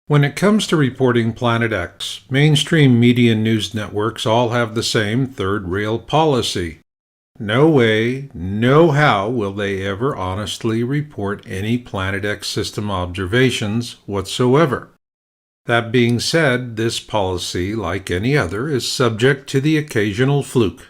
When it comes to reporting Planet X, mainstream media news networks all have the same third rail policy. No way, no how will they ever honestly report any Planet X system observations whatsoever. That being said, this policy, like any other, is subject to the occasional fluke.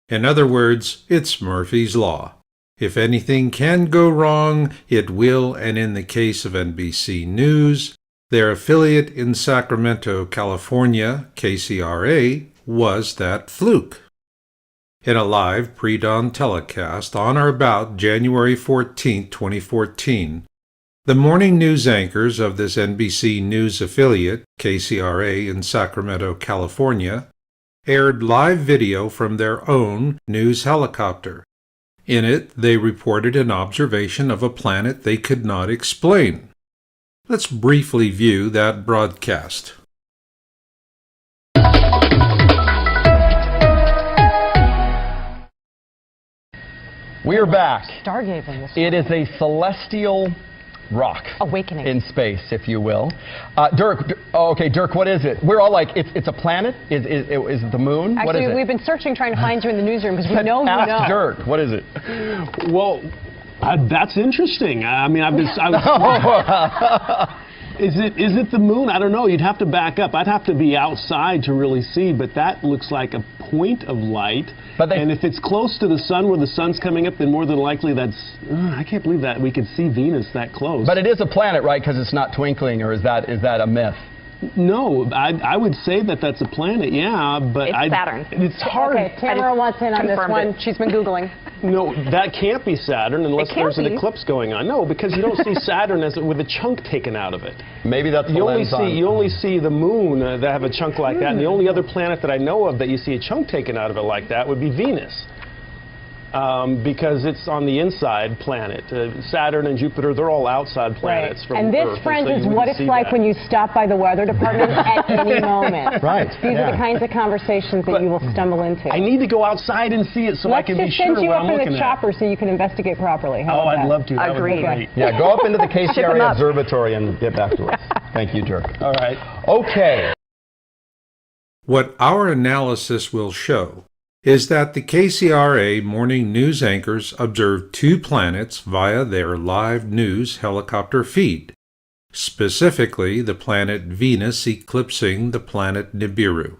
In other words, it's Murphy's Law. If anything can go wrong, it will, and in the case of NBC News, their affiliate in Sacramento, California, KCRA, was that fluke. In a live pre-dawn telecast on or about January 14, 2014, the morning news anchors of this NBC News affiliate, KCRA in Sacramento, California, aired live video from their own news helicopter. In it, they reported an observation of a planet they could not explain. Let's briefly view that broadcast. We are back. Stargazing. It is a celestial rock. Awakening. In space, if you will. Dirk, Dirk, what is it? We're all like, it's a planet? Is it the moon? Actually, what is it? We've been searching, trying to find you in the newsroom because we know you know. Ask Dirk, what is it? Well, that's interesting. I mean, Is it the moon? I don't know. You'd have to back up. I'd have to be outside to really see, but that looks like a point of light. And if it's close to the sun, where the sun's coming up, then more than likely that's... I can't believe that we could see Venus that close. But it is a planet, right? Because it's not twinkling, or is that a myth? No, I would say that that's a planet, yeah, but it's Saturn. It's hard. Okay, Tamara wants in on this one. She's been Googling. No, that can't be Saturn unless there's an eclipse going on. No, because you don't see Saturn with a chunk taken out of it. Maybe that's the lens on. You only see the moon that have a chunk like that, and the only other planet that I know of that you see a chunk taken out of it like that would be Venus. Because it's on the inside planet. Saturn and Jupiter, they're all outside planets from Earth. And this, friends, is what it's like when you stop by the weather department at any moment. Right. These are the kinds of conversations that you will stumble into. I need to go outside and see it so I can be sure what I'm looking at. Let's just send you up in the chopper so you can investigate properly. I'd love to. That would be great. Yeah, go up into the KCRA observatory and get back to us. Thank you, Dirk. All right. Okay. What our analysis will show is that the KCRA morning news anchors observed two planets via their live news helicopter feed, specifically the planet Venus eclipsing the planet Nibiru.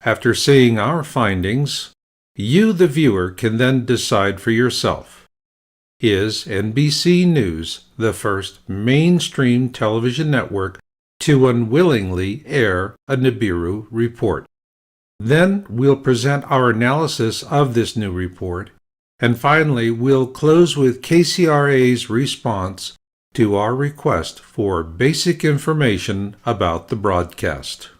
After seeing our findings, you, the viewer, can then decide for yourself. Is NBC News the first mainstream television network to unwillingly air a Nibiru report? Then we'll present our analysis of this new report, and finally we'll close with KCRA's response to our request for basic information about the broadcast.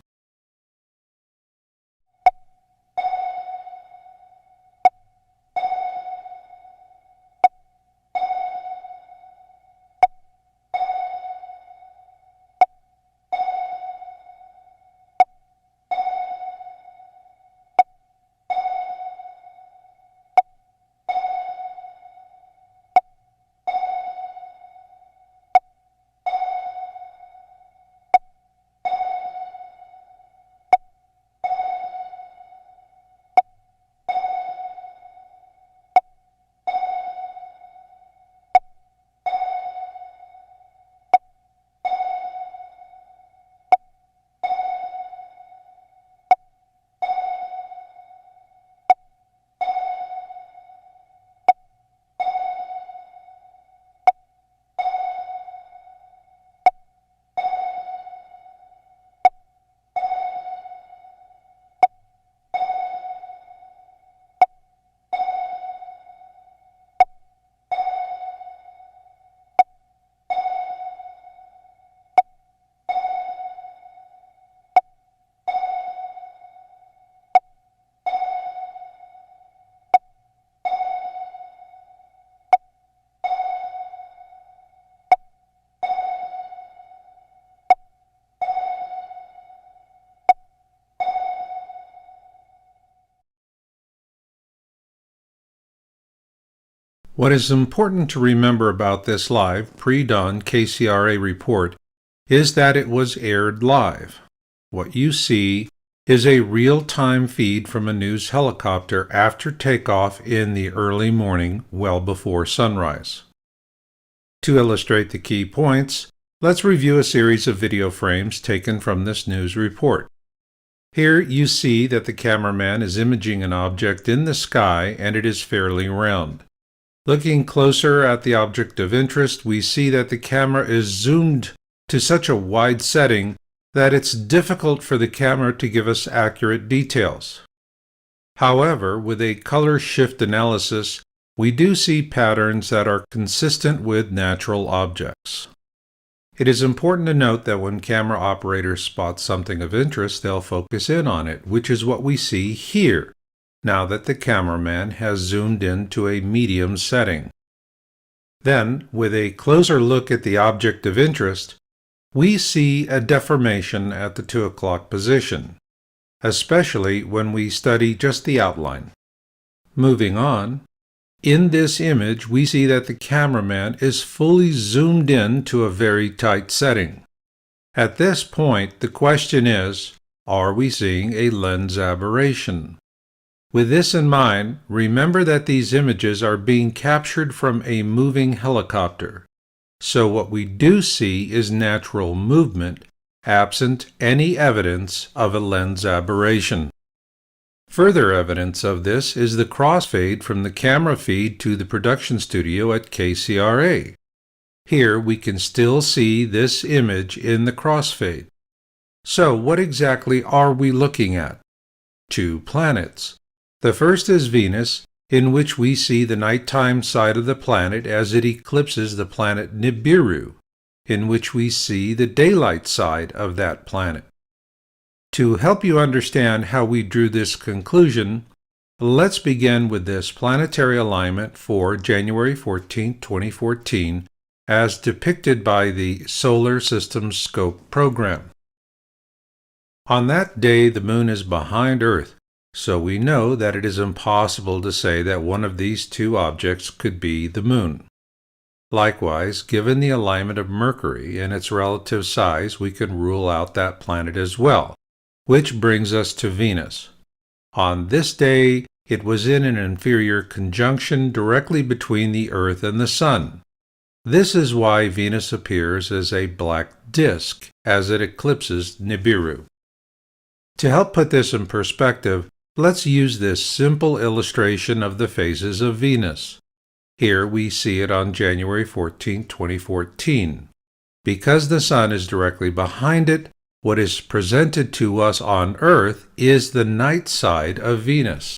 What is important to remember about this live, pre-dawn KCRA report is that it was aired live. What you see is a real-time feed from a news helicopter after takeoff in the early morning, well before sunrise. To illustrate the key points, let's review a series of video frames taken from this news report. Here you see that the cameraman is imaging an object in the sky and it is fairly round. Looking closer at the object of interest, we see that the camera is zoomed to such a wide setting that it's difficult for the camera to give us accurate details. However, with a color shift analysis, we do see patterns that are consistent with natural objects. It is important to note that when camera operators spot something of interest, they'll focus in on it, which is what we see here, now that the cameraman has zoomed in to a medium setting. Then, with a closer look at the object of interest, we see a deformation at the 2 o'clock position, especially when we study just the outline. Moving on, in this image we see that the cameraman is fully zoomed in to a very tight setting. At this point, the question is, are we seeing a lens aberration? With this in mind, remember that these images are being captured from a moving helicopter. So what we do see is natural movement, absent any evidence of a lens aberration. Further evidence of this is the crossfade from the camera feed to the production studio at KCRA. Here we can still see this image in the crossfade. So what exactly are we looking at? 2 planets. The first is Venus, in which we see the nighttime side of the planet as it eclipses the planet Nibiru, in which we see the daylight side of that planet. To help you understand how we drew this conclusion, let's begin with this planetary alignment for January 14, 2014, as depicted by the Solar System Scope program. On that day, the Moon is behind Earth, so we know that it is impossible to say that one of these 2 objects could be the Moon. Likewise, given the alignment of Mercury and its relative size, we can rule out that planet as well, which brings us to Venus. On this day, it was in an inferior conjunction directly between the Earth and the Sun. This is why Venus appears as a black disk as it eclipses Nibiru. To help put this in perspective, let's use this simple illustration of the phases of Venus. Here we see it on January 14, 2014. Because the Sun is directly behind it, what is presented to us on Earth is the night side of Venus.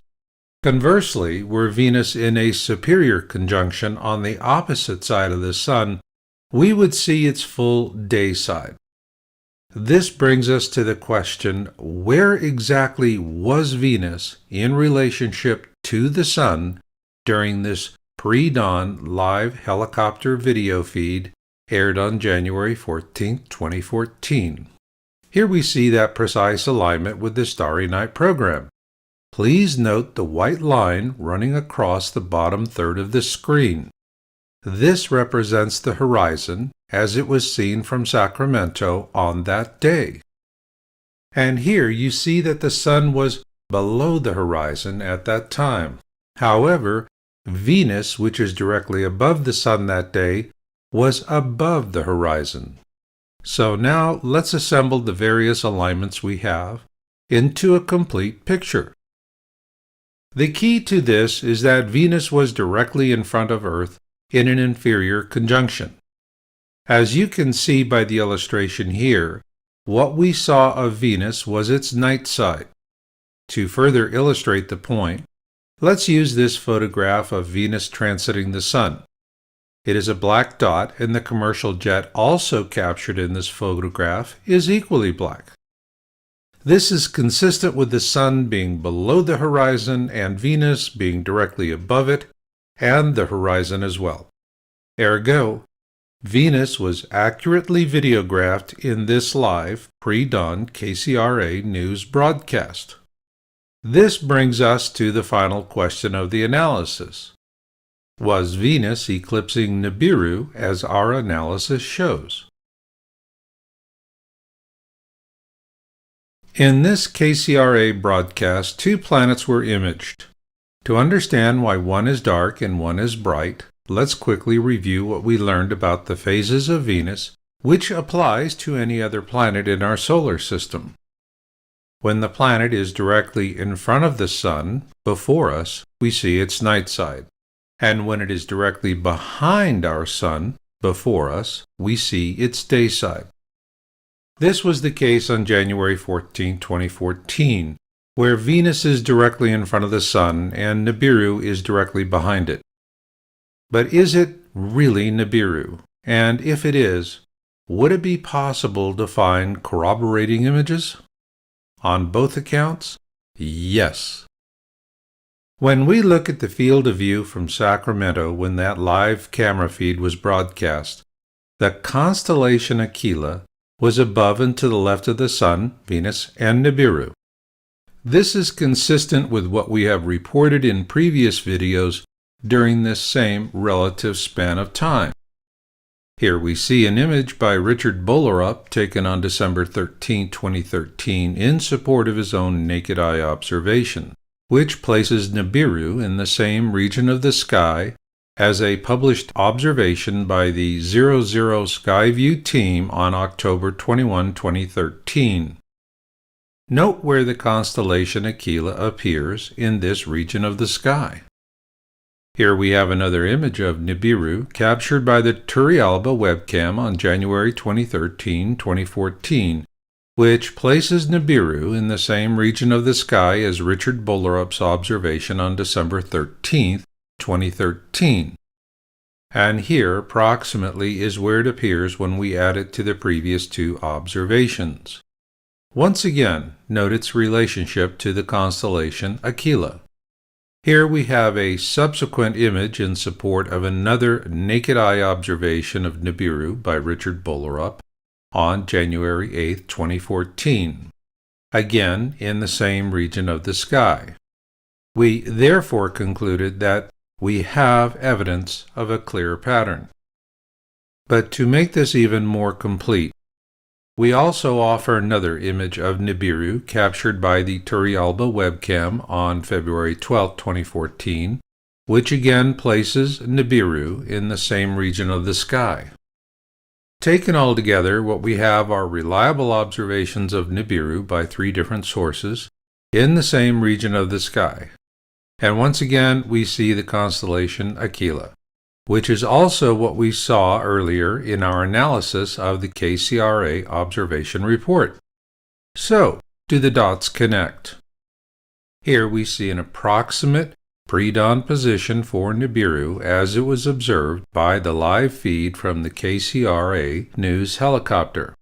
Conversely, were Venus in a superior conjunction on the opposite side of the Sun, we would see its full day side. This brings us to the question, where exactly was Venus in relationship to the Sun during this pre-dawn live helicopter video feed aired on January 14, 2014? Here we see that precise alignment with the Starry Night program. Please note the white line running across the bottom third of the screen. This represents the horizon as it was seen from Sacramento on that day. And here you see that the Sun was below the horizon at that time. However, Venus, which is directly above the Sun that day, was above the horizon. So now let's assemble the various alignments we have into a complete picture. The key to this is that Venus was directly in front of Earth in an inferior conjunction. As you can see by the illustration here, what we saw of Venus was its night side. To further illustrate the point, let's use this photograph of Venus transiting the Sun. It is a black dot, and the commercial jet also captured in this photograph is equally black. This is consistent with the Sun being below the horizon and Venus being directly above it, and the horizon as well. Ergo, Venus was accurately videographed in this live pre-dawn KCRA news broadcast. This brings us to the final question of the analysis. Was Venus eclipsing Nibiru as our analysis shows? In this KCRA broadcast, 2 planets were imaged. To understand why one is dark and one is bright, let's quickly review what we learned about the phases of Venus, which applies to any other planet in our solar system. When the planet is directly in front of the Sun, before us, we see its night side. And when it is directly behind our Sun, before us, we see its day side. This was the case on January 14, 2014, where Venus is directly in front of the Sun and Nibiru is directly behind it. But is it really Nibiru? And if it is, would it be possible to find corroborating images? On both accounts, yes. When we look at the field of view from Sacramento when that live camera feed was broadcast, the constellation Aquila was above and to the left of the Sun, Venus, and Nibiru. This is consistent with what we have reported in previous videos during this same relative span of time. Here we see an image by Richard Bolerup taken on December 13, 2013 in support of his own naked eye observation, which places Nibiru in the same region of the sky as a published observation by the 00 Skyview team on October 21, 2013. Note where the constellation Aquila appears in this region of the sky. Here we have another image of Nibiru captured by the Turrialba webcam on January 2013, 2014, which places Nibiru in the same region of the sky as Richard Bolerup's observation on December 13, 2013. And here, approximately, is where it appears when we add it to the previous 2 observations. Once again, note its relationship to the constellation Aquila. Here we have a subsequent image in support of another naked eye observation of Nibiru by Richard Bolerup on January 8, 2014, again in the same region of the sky. We therefore concluded that we have evidence of a clear pattern. But to make this even more complete, we also offer another image of Nibiru captured by the Turrialba webcam on February 12, 2014, which again places Nibiru in the same region of the sky. Taken all together, what we have are reliable observations of Nibiru by 3 different sources in the same region of the sky. And once again, we see the constellation Aquila, which is also what we saw earlier in our analysis of the KCRA observation report. So, do the dots connect? Here we see an approximate pre-dawn position for Nibiru as it was observed by the live feed from the KCRA news helicopter.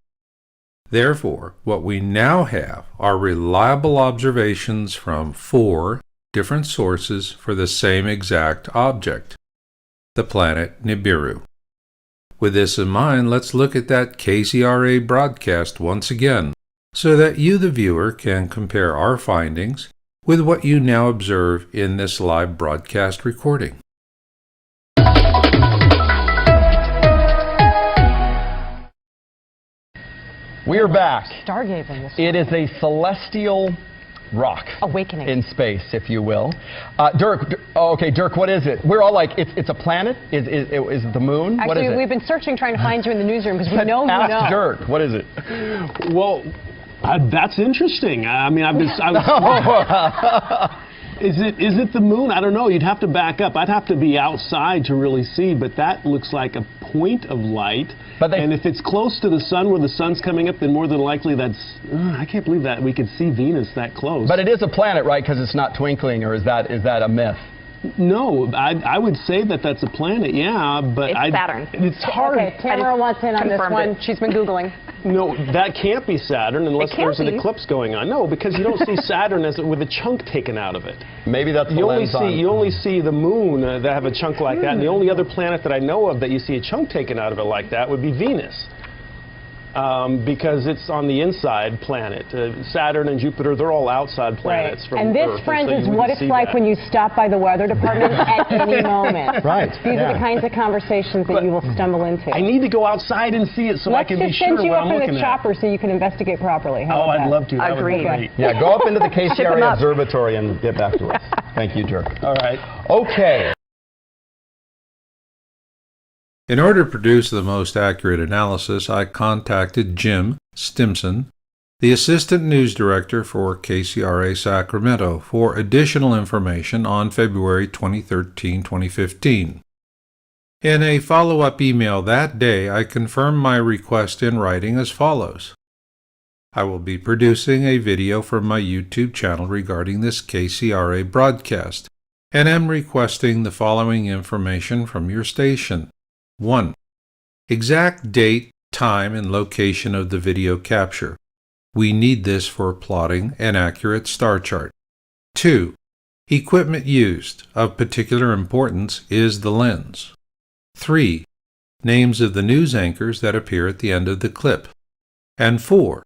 Therefore, what we now have are reliable observations from 4 different sources for the same exact object, the planet Nibiru. With this in mind, let's look at that KCRA broadcast once again, so that you, the viewer, can compare our findings with what you now observe in this live broadcast recording. We are back. Stargazing. It is a celestial rock. Awakening. In space, if you will. Dirk, what is it? We're all like, it's a planet? Is it the moon? Actually, what is it? we've been searching trying to find you in the newsroom because we know you know. Ask Dirk, what is it? Well, that's interesting. I mean, Is it the moon? I don't know. You'd have to back up. I'd have to be outside to really see, but that looks like a point of light. And if it's close to the sun, where the sun's coming up, then more than likely that's... I can't believe that we could see Venus that close. But it is a planet, right? Because it's not twinkling, or is that a myth? No, I would say that that's a planet, yeah, but it's Saturn. It's hard. Okay, Tamara wants in on this one. She's been Googling. No, that can't be Saturn unless there's an eclipse going on. No, because you don't see Saturn with a chunk taken out of it. Maybe that's the lens on. You only see the moon that have a chunk like that, and the only other planet that I know of that you see a chunk taken out of it like that would be Venus. because it's on the inside planet. Saturn and Jupiter, they're all outside planets from and this, Earth. friends, so is what it's like when you stop by the weather department at any moment. Right. These are the kinds of conversations that you will stumble into. I need to go outside and see it so I can be sure what I'm looking at. Let's just send you up in the chopper so you can investigate properly. How Oh, about I'd that? love to. That Agreed. would be great. Yeah, go up into the Ship 'em KCRA up. Observatory and get back to us. Thank you, Dirk. All right. Okay. In order to produce the most accurate analysis, I contacted Jim Stimson, the Assistant News Director for KCRA Sacramento, for additional information on February 2015. In a follow-up email that day, I confirmed my request in writing as follows. I will be producing a video from my YouTube channel regarding this KCRA broadcast, and am requesting the following information from your station. 1. Exact date, time, and location of the video capture. We need this for plotting an accurate star chart. 2. Equipment used. Of particular importance is the lens. 3. Names of the news anchors that appear at the end of the clip. And 4.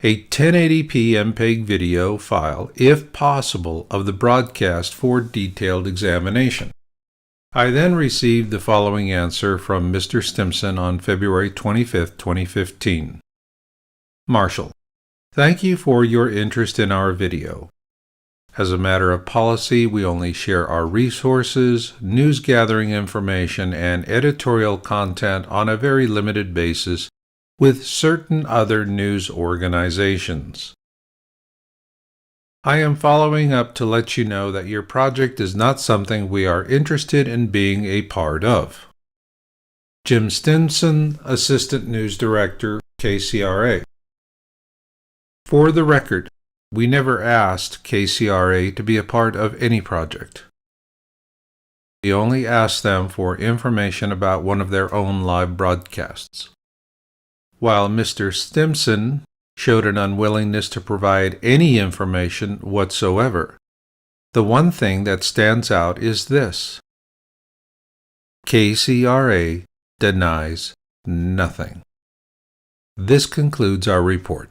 A 1080p MPEG video file, if possible, of the broadcast for detailed examination. I then received the following answer from Mr. Stimson on February 25, 2015. Marshall, thank you for your interest in our video. As a matter of policy, we only share our resources, news gathering information, and editorial content on a very limited basis with certain other news organizations. I am following up to let you know that your project is not something we are interested in being a part of. Jim Stimson, Assistant News Director, KCRA. For the record, we never asked KCRA to be a part of any project. We only asked them for information about one of their own live broadcasts. While Mr. Stimson showed an unwillingness to provide any information whatsoever, the one thing that stands out is this. KCRA denies nothing. This concludes our report.